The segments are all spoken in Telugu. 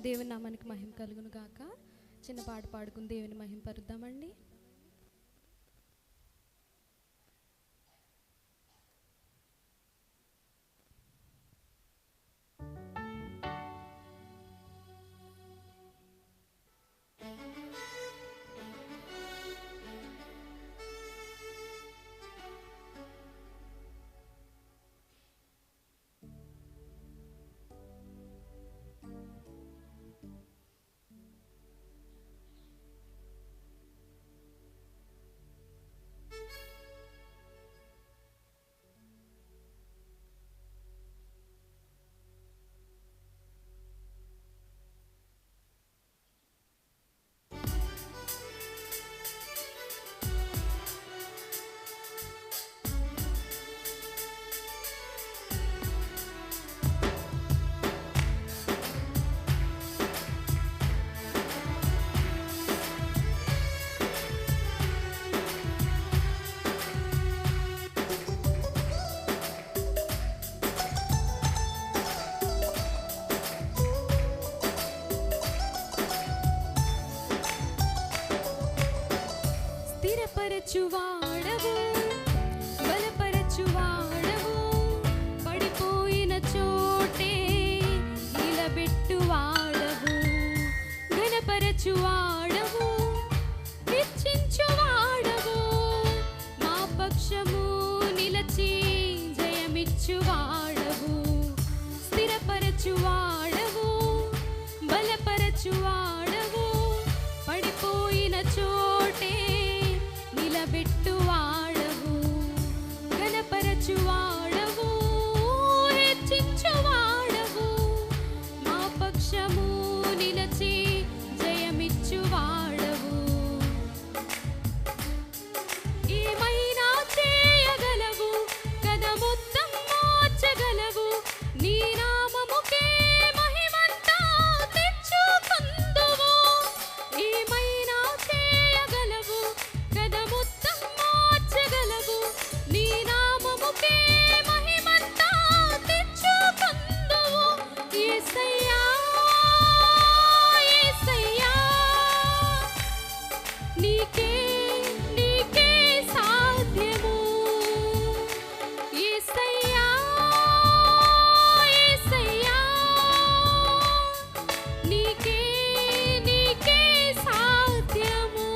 దేవుని నామానికి మహిమ కలుగును గాక. చిన్న పాట పాడుకుని దేవుని మహిమ పరుద్దామండి. స్థిరపరచువాడవు, బలపరచువాడవు, పడిపోయిన చోటే నిలబెట్టువాడవు, ఘనపరచువాడవు, హెచ్చించువాడవు, మా పక్షము నిలచి జయమిచ్చువాడవు. స్థిరపరచువాడవు, బలపరచువాడవు, పడిపోయిన చోటే నిలబెట్టువాడవు, ఘనపరచువాడవు, హెచ్చించువాడవు, మా పక్షము నిలచి జయమిచ్చువాడవు. ఏమైనా చేయగలవు, కథ మొత్తం మార్చగలవు, నీ నామముకే మహిమంతా తెచ్చుకుందువు. ఏమైనా చేయగలవు, కథ మొత్తం మార్చగలవు, నీ నామముకే మహిమంతా తెచ్చుకుందువు. యేసయ్యా, యేసయ్యా, నీకే నీకే సాధ్యము. యేసయ్యా, యేసయ్యా, నీకే నీకే సాధ్యము.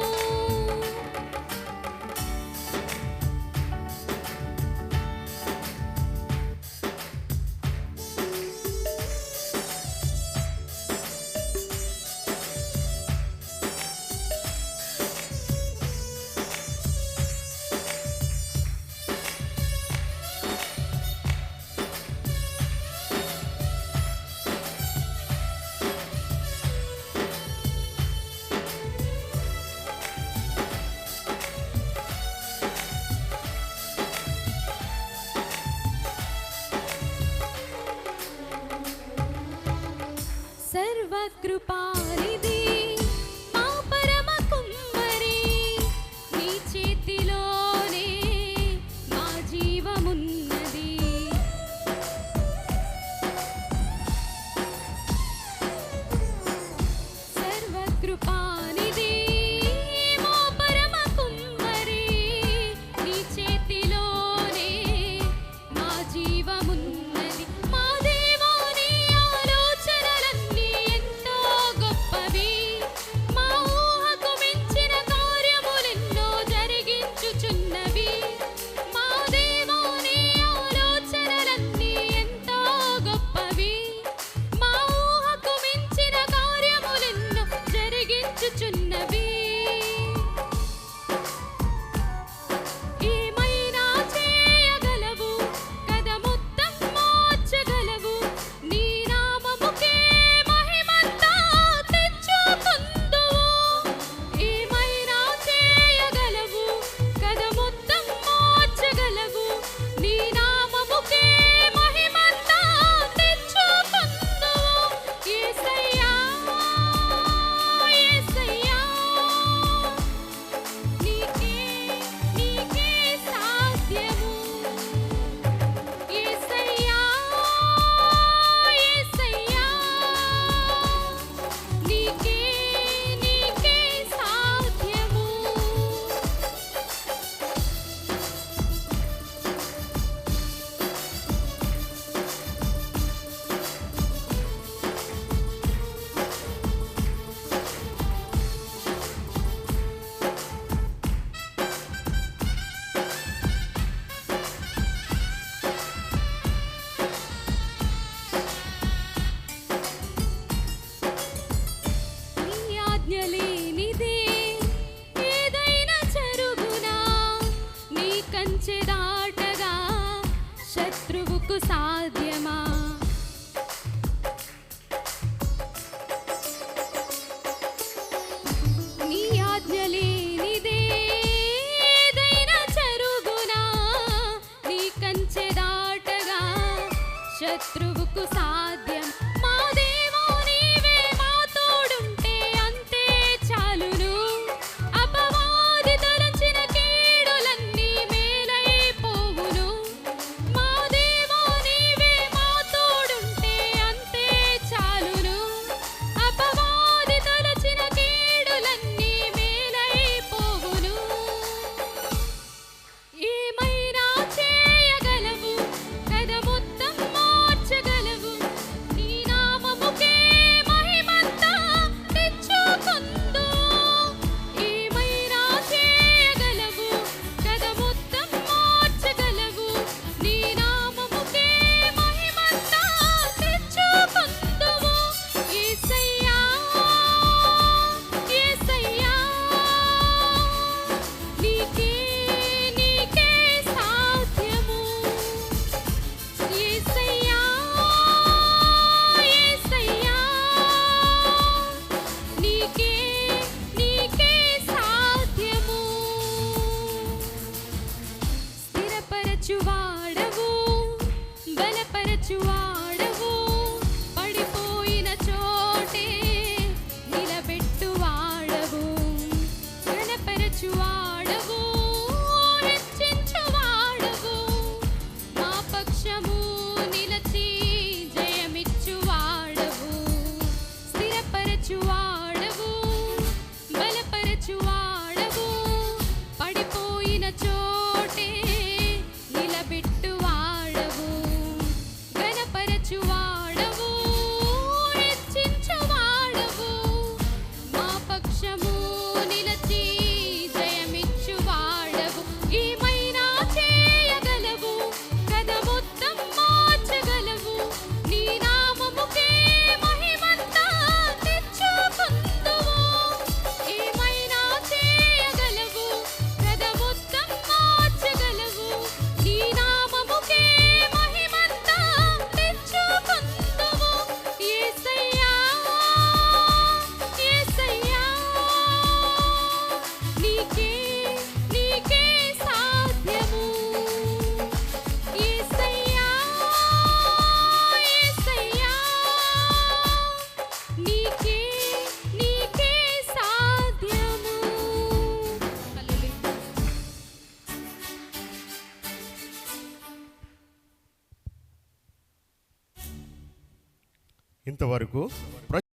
సర్వకృపానిధి మా పరమ కుమ్మరి, నీ చేతిలోనే మా జీవమున్నది. సర్వకృపానిధి మా పరమ కుమ్మరి, నీ చేతిలోనే మా జీవమున్నది. మా దేవా, నీ ఆలోచనలన్నీ ఎంతో గొప్పవి. సాధ్యం. మా దేవా నీవే మా తోడుంటే అంతే చాలును. అపవాది తలంచిన కీడులన్నీ మేలైపోవును. మా దేవా నీవే మా తోడుంటే అంతే చాలును. అపవాది తలచిన కీడులన్నీ మేలైపోవును. ఏమైనా చేయగలవు, కథ మొత్తం మార్చగలవు. నీ నామముకే మహిమంతా తెచ్చుకొందు. ఏమైనా చేయగలవు, కథ మొత్తం మార్చగలవు. నీ నామముకే మహిమంతా తెచ్చుకొందువు. యేసయ్యా యేసయ్యా నీకే నీకే సాధ్యము. యేసయ్యా యేసయ్యా నీకే నీకే సాధ్యము. స్థిరపరచువాడవు, బలపరచువాడవు. పడిపోయిన చోటే నిలబెట్టువాడవు. ఘనపరచువాడవు, హెచ్చించువాడవు. మా పక్షము నిలచి జయమిచ్చువాడవు. స్థిరపరచువాడవు, బలపరచువాడవు. పడిపోయిన చోటే నిలబెట్టువాడవు. ఘనపరచువాడవు, హెచ్చించువాడవు. మా పక్షము నిలచి జయమిచ్చువాడవు. ఏమైనా చేయగలవు, కథ మొత్తం మార్చగలవు. నీ నామముకే మహిమంతా తెచ్చుకొందువు. ఏమైనా చేయగలవు, కథ మొత్తం మార్చగలవు. నీ నామముకే మహిమంతా తెచ్చుకొందువు. యేసయ్యా యేసయ్యా నీకే నీకే సాధ్యము. యేసయ్యా యేసయ్యా నీకే నీకే సాధ్యము. హల్లెలూయా. ఇంతవరకు